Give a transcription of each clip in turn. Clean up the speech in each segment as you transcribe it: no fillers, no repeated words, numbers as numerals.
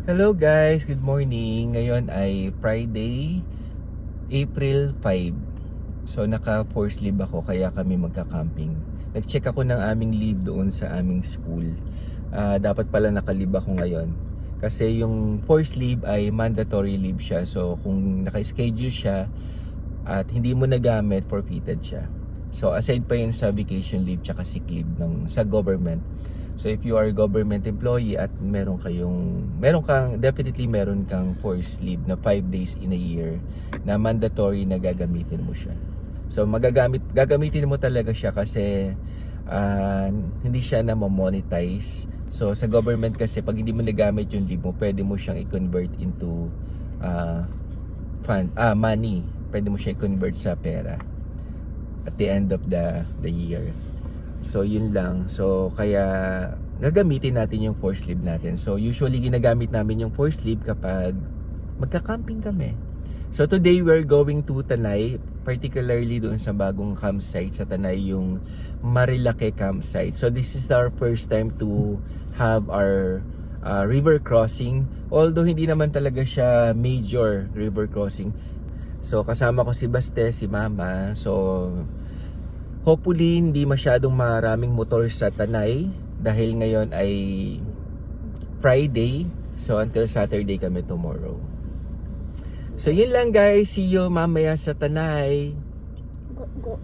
Hello guys, good morning. Ngayon ay Friday, April 5. So naka-force leave ako kaya kami magka-camping. Nag-check ako ng aming leave doon sa aming school. Dapat pala naka-leave ako ngayon. Kasi yung force leave ay mandatory leave siya. So kung naka-schedule siya at hindi mo nagamit, forfeited siya. So aside pa yun sa vacation leave tsaka sick leave sa government. So if you are a government employee at definitely meron kang forced leave na 5 days in a year na mandatory na gagamitin mo siya. So gagamitin mo talaga siya kasi hindi siya na monetize. So sa government kasi pag hindi mo nagamit yung leave mo, pwede mo siyang i-convert into money. Pwede mo siya i-convert sa pera at the end of the year. So yun lang. So kaya gagamitin natin yung force leave natin. So usually ginagamit namin yung force leave kapag magka-camping kami. So today we're going to Tanay, particularly doon sa bagong campsite sa Tanay, yung Marilake campsite. So this is our first time to have our river crossing. Although hindi naman talaga siya major river crossing. So kasama ko si Baste, si Mama. So hopefully hindi masyadong maraming motor sa Tanay dahil ngayon ay Friday. So until Saturday kami tomorrow. So yun lang guys, see you mamaya sa Tanay. Go.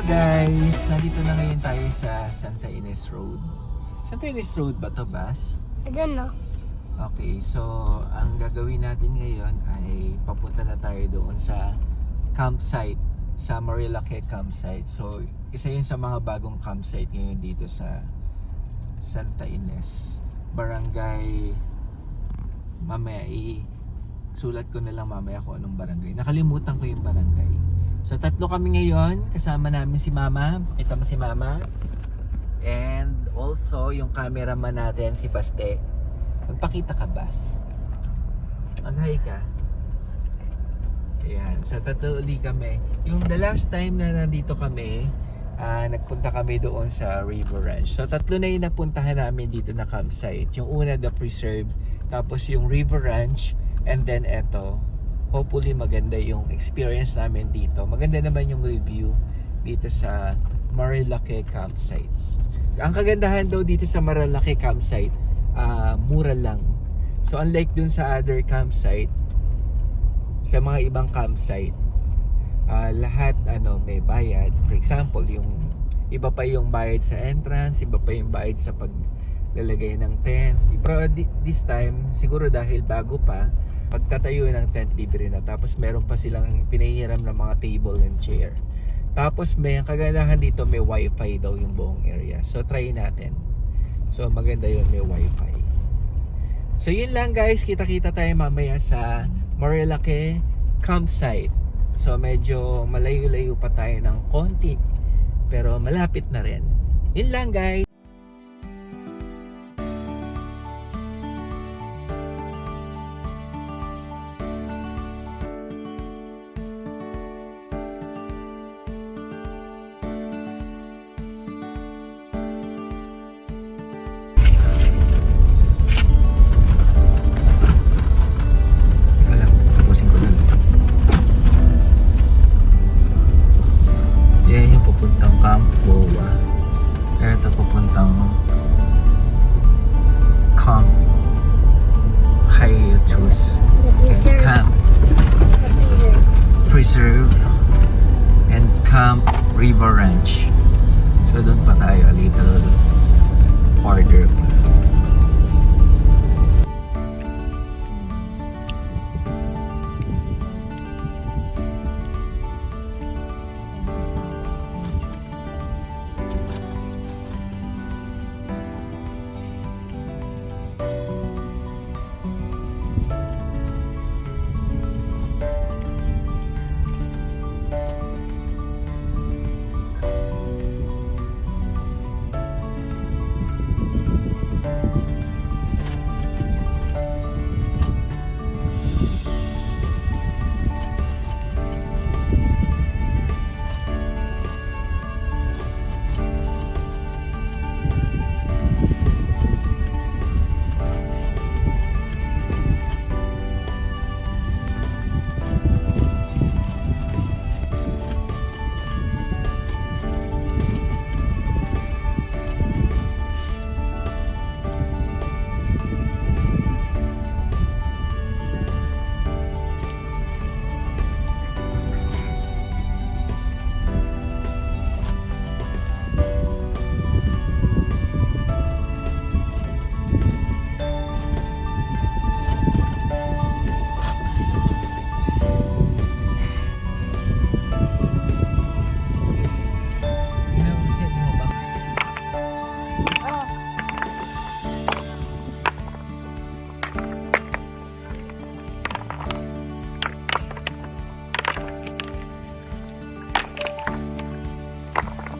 Guys, nandito na ngayon tayo sa Santa Ines Road. Santa Ines Road ba to, Bas? I don't know. Okay, so ang gagawin natin ngayon ay papunta na tayo doon sa campsite sa Marilake campsite. So, isa yun sa mga bagong campsite ngayon dito sa Santa Ines. Barangay, mamaya sulat ko na lang mamaya kung anong barangay. Nakalimutan ko yung barangay. So, 3 kami ngayon. Kasama namin si Mama. Pakita mo si Mama. And also, yung cameraman natin, si Baste. Magpakita ka, Bas. Mag-hi ka. Ayan. So, 3 uli kami. Yung the last time na nandito kami, nagpunta kami doon sa River Ranch. So, 3 na yung napuntahan namin dito na campsite. Yung una, the Preserve. Tapos yung River Ranch. And then eto, hopefully maganda yung experience namin dito. Maganda naman yung review dito sa Marilake campsite. Ang kagandahan daw dito sa Marilake campsite, mura lang. So unlike dun sa other campsite, sa mga ibang campsite, lahat may bayad. For example, yung iba pa yung bayad sa entrance, iba pa yung bayad sa paglalagay ng tent. Pero this time, siguro dahil bago pa, pagtatayo ng tent libre na, tapos meron pa silang pinahiram ng mga table and chair. Tapos ang kagandahan dito, may wifi daw yung buong area. So try natin. So maganda yun, may wifi. So yun lang guys, kita-kita tayo mamaya sa Marilake campsite. So medyo malayo-layo pa tayo ng konti, pero malapit na rin. Yun lang guys. Preserve and Camp River Ranch. So doon pa tayo a little farther pa.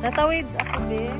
Tatawid ako, be.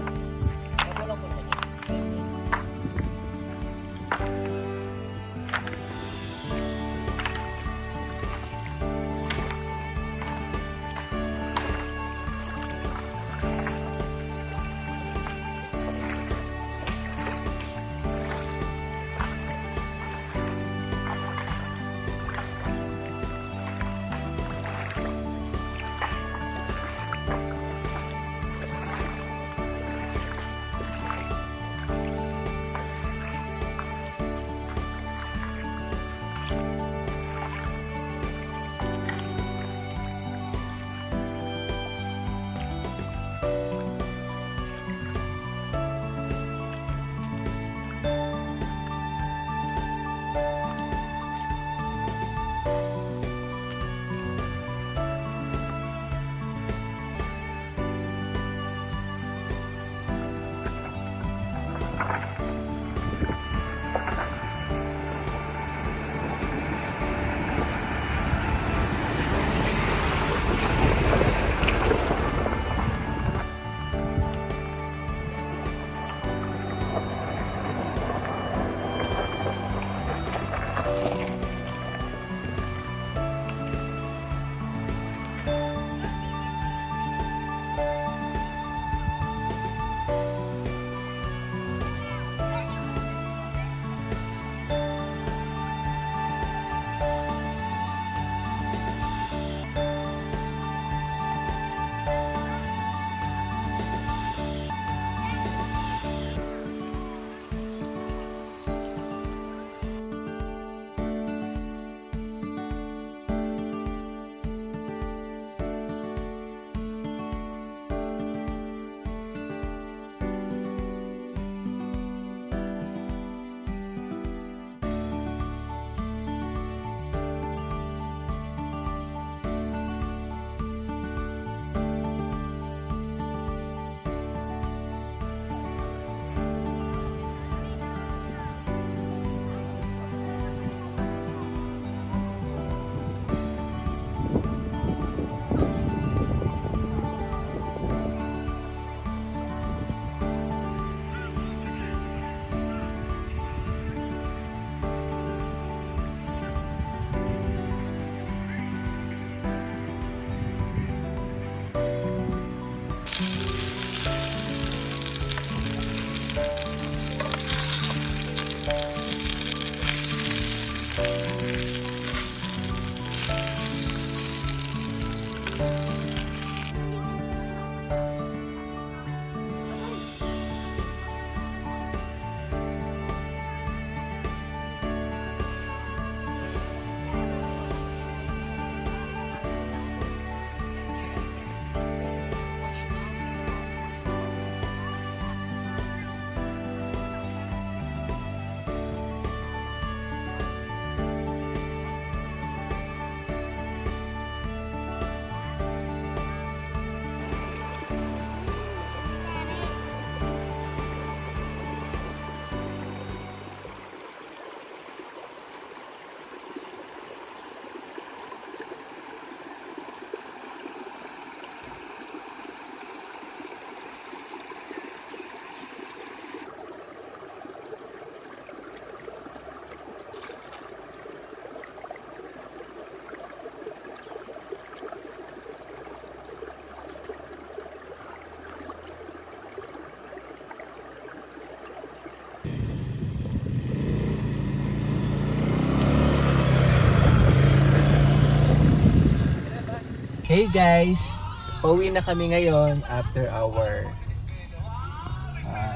Hey guys! Pauwi na kami ngayon after our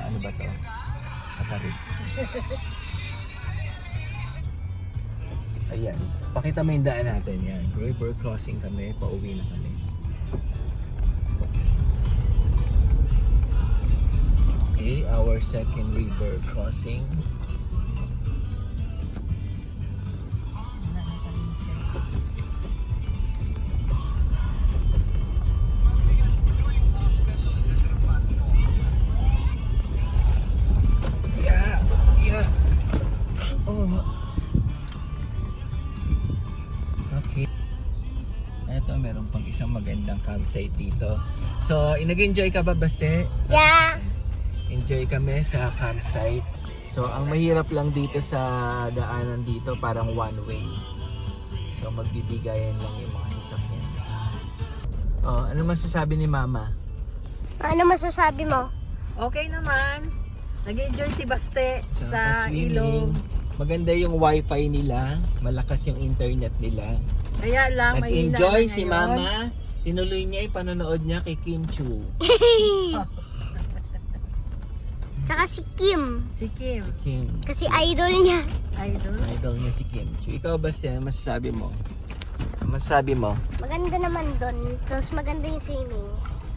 ano ba to? Ataris. Ayan. Pakita mo yung daan natin yan. River crossing kami. Pauwi na kami. Okay, our second river crossing. Okay. Eto, meron pang isang magandang campsite dito. So, nag-enjoy ka ba, Baste? Yeah. Enjoy kami sa campsite. So, ang mahirap lang dito sa daanan dito, parang one way. So, magbibigayan lang yung mga sasakyan. Oh, ano masasabi ni Mama? Ano masasabi mo? Okay naman. Nag-enjoy si Baste sa swimming. ilog. Maganda yung wifi nila. Malakas yung internet nila. Kaya lang, mahina Nag-enjoy na si ngayon. Mama. Tinuloy niya yung panonood niya kay Kim Chu. Tsaka si Kim. Si Kim, Kim. Kasi idol niya. idol. Idol niya si Kim Chu. Ikaw ba siya? Masasabi mo? Masasabi mo? Maganda naman doon. Tapos maganda yung swimming.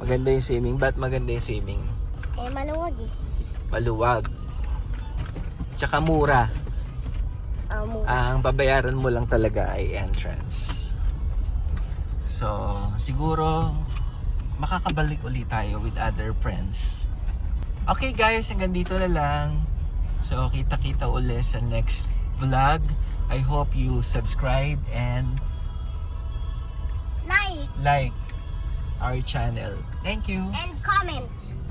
Maganda yung swimming. Ba't maganda yung swimming? Eh, maluwag eh. Maluwag. Tsaka mura. Ang babayaran mo lang talaga ay entrance. So, siguro makakabalik ulit tayo with other friends. Okay guys, hanggang dito na lang. So, kita-kita ulit sa next vlog. I hope you subscribe and Like like our channel. Thank you. and comment.